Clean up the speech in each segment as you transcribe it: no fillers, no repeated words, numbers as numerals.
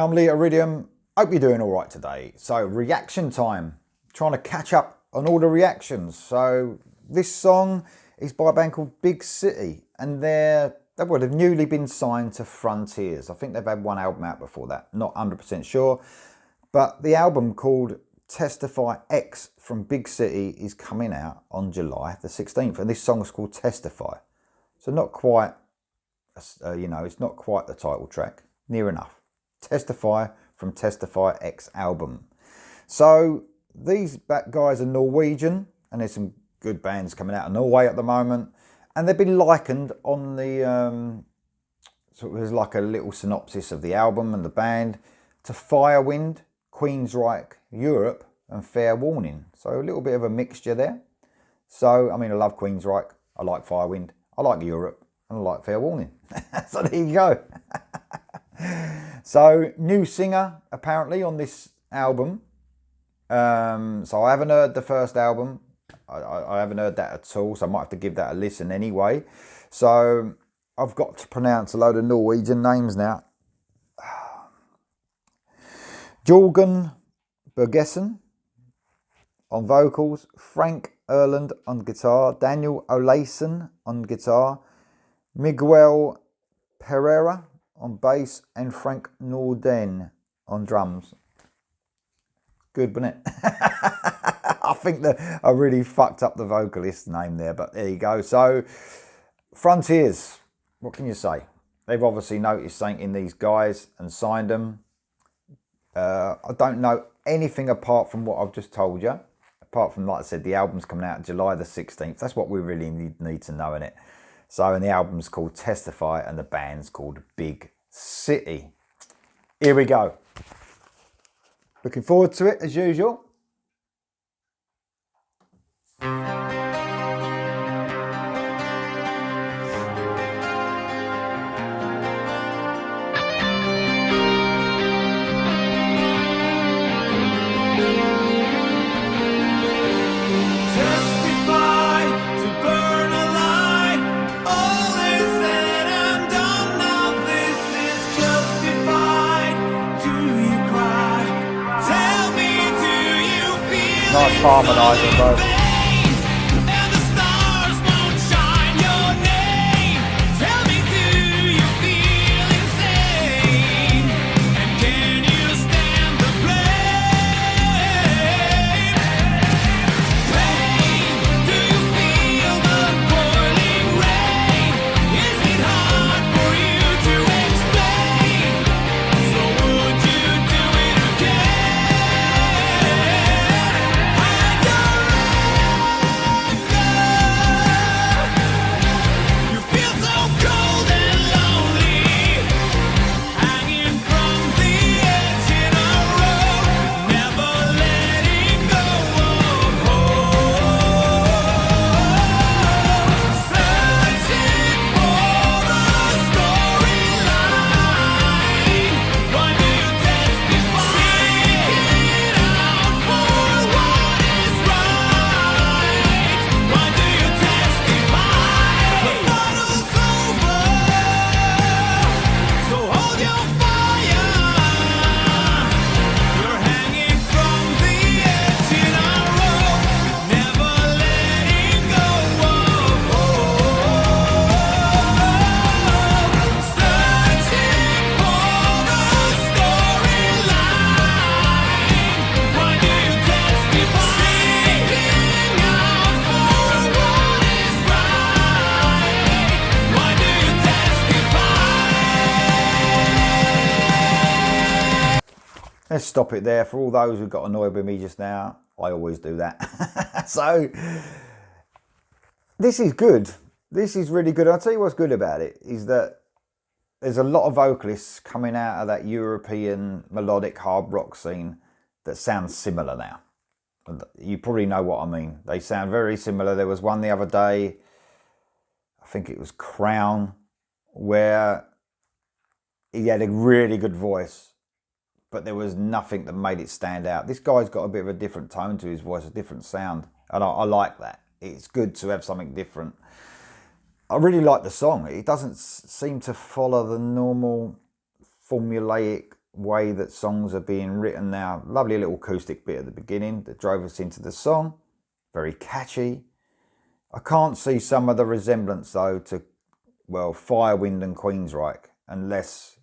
family, Iridium. Hope you're doing all right today. So, reaction time. Trying to catch up on all the reactions. So, this song is by a band called Big City, and they've newly been signed to Frontiers. I think they've had one album out before that. Not 100% sure. But the album called Testify X from Big City is coming out on July the 16th. And this song is called Testify. So, not quite, it's not quite the title track. Near enough. Testify from Testify X album. So these guys are Norwegian, and there's some good bands coming out of Norway at the moment, and they've been likened on the there's like a little synopsis of the album and the band to Firewind, Queensryche Europe, and Fair Warning. So a little bit of a mixture there. So I mean, I love Queensryche, I like Firewind, I like Europe, and I like Fair Warning. So there you go. So, new singer apparently on this album. So I haven't heard the first album. I haven't heard that at all, so I might have to give that a listen anyway. So I've got to pronounce a load of Norwegian names now. Jorgen Bergesen on vocals, Frank Erland on guitar, Daniel Olaisen on guitar, Miguel Pereira on bass, and Frank Norden on drums. Good, wasn't it? I think that I really fucked up the vocalist's name there, but there you go. So, Frontiers, what can you say? They've obviously noticed something in these guys and signed them. I don't know anything apart from what I've just told you. Apart from, like I said, the album's coming out July the 16th. That's what we really need to know, innit? So, and the album's called Testify and the band's called Big City. Here we go. Looking forward to it as usual. Nice harmonising both. Let's stop it there. For all those who got annoyed with me just now, I always do that. So, this is good. This is really good. I'll tell you what's good about it, is that there's a lot of vocalists coming out of that European melodic hard rock scene that sounds similar now. You probably know what I mean. They sound very similar. There was one the other day, I think it was Crown, where he had a really good voice, but there was nothing that made it stand out. This guy's got a bit of a different tone to his voice, a different sound, and I like that. It's good to have something different. I really like the song. It doesn't seem to follow the normal formulaic way that songs are being written now. Lovely little acoustic bit at the beginning that drove us into the song. Very catchy. I can't see some of the resemblance though to, well, Firewind and Queensryche, unless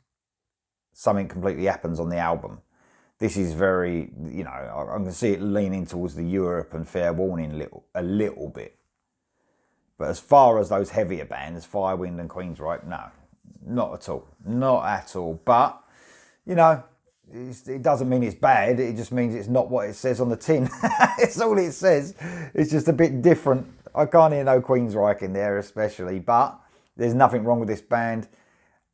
something completely happens on the album. This is very, you know, I can see it leaning towards the Europe and Fair Warning a little bit. But as far as those heavier bands, Firewind and Queensryche, no, not at all. Not at all. But, you know, it doesn't mean it's bad. It just means it's not what it says on the tin. It's all it says. It's just a bit different. I can't hear no Queensryche in there especially, but there's nothing wrong with this band.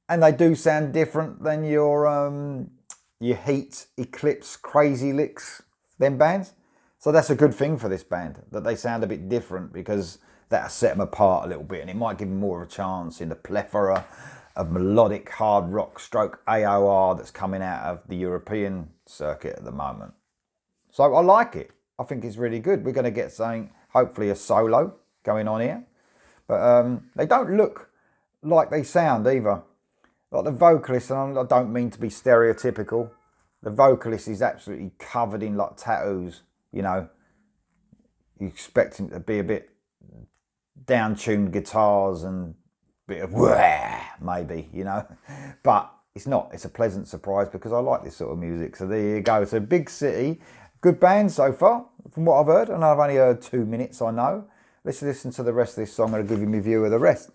And they do sound different than your Heat, Eclipse, Crazy Licks, them bands. So that's a good thing for this band, that they sound a bit different, because that'll set them apart a little bit, and it might give them more of a chance in the plethora of melodic hard rock stroke AOR that's coming out of the European circuit at the moment. So I like it. I think it's really good. We're going to get something, hopefully a solo going on here. But they don't look like they sound either. Like the vocalist, and I don't mean to be stereotypical, the vocalist is absolutely covered in like tattoos, you know. You expect him to be a bit down-tuned guitars and a bit of wah, maybe, you know. But it's not. It's a pleasant surprise because I like this sort of music. So there you go. So Big City, good band so far, from what I've heard. And I've only heard 2 minutes, I know. Let's listen to the rest of this song. I'm going to give you my view of the rest.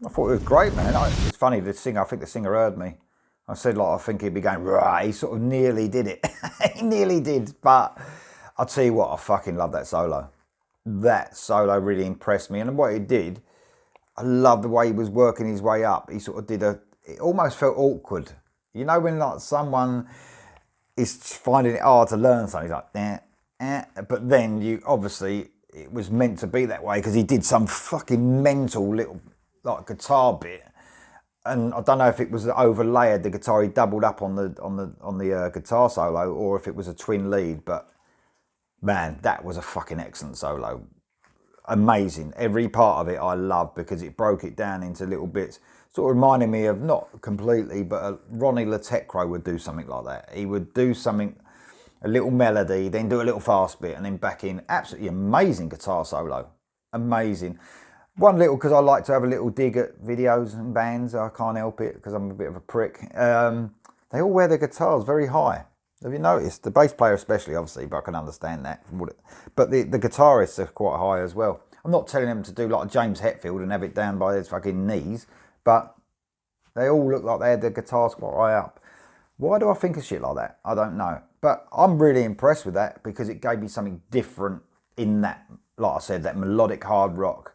I thought it was great, man. It's funny, the singer, I think the singer heard me. I said, like, I think he'd be going, right. He sort of nearly did it. He nearly did. But I'll tell you what, I fucking love that solo. That solo really impressed me. And what he did, I love the way he was working his way up. He sort of did it almost felt awkward. You know, when like someone is finding it hard to learn something, like, but then you obviously, it was meant to be that way because he did some fucking mental little like guitar bit, and I don't know if it was overlaid the guitar. He doubled up on the guitar solo, or if it was a twin lead. But man, that was a fucking excellent solo. Amazing. Every part of it I loved because it broke it down into little bits. Sort of reminding me of, not completely, but Ronnie Latecro would do something like that. He would do something, a little melody, then do a little fast bit, and then back in. Absolutely amazing guitar solo. Amazing. One little, because I like to have a little dig at videos and bands. I can't help it because I'm a bit of a prick. They all wear their guitars very high. Have you noticed? The bass player especially, obviously, but I can understand that. But the guitarists are quite high as well. I'm not telling them to do like James Hetfield and have it down by his fucking knees, but they all look like they had their guitars quite high up. Why do I think of shit like that? I don't know. But I'm really impressed with that because it gave me something different in that, like I said, that melodic hard rock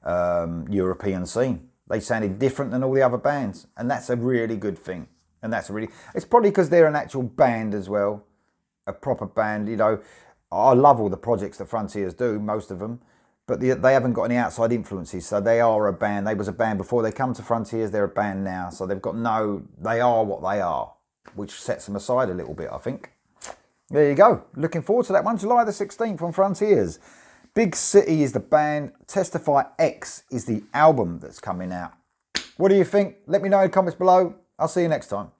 European scene. They sounded different than all the other bands, and that's a really good thing. And it's probably because they're an actual band as well, a proper band. You know, I love all the projects that Frontiers do, most of them, but they haven't got any outside influences. So they are a band. They was a band before they come to Frontiers. They're a band now. So they are what they are, which sets them aside a little bit, I think. There you go. Looking forward to that one. July the 16th on Frontiers. Big City is the band. Testify X is the album that's coming out. What do you think? Let me know in the comments below. I'll see you next time.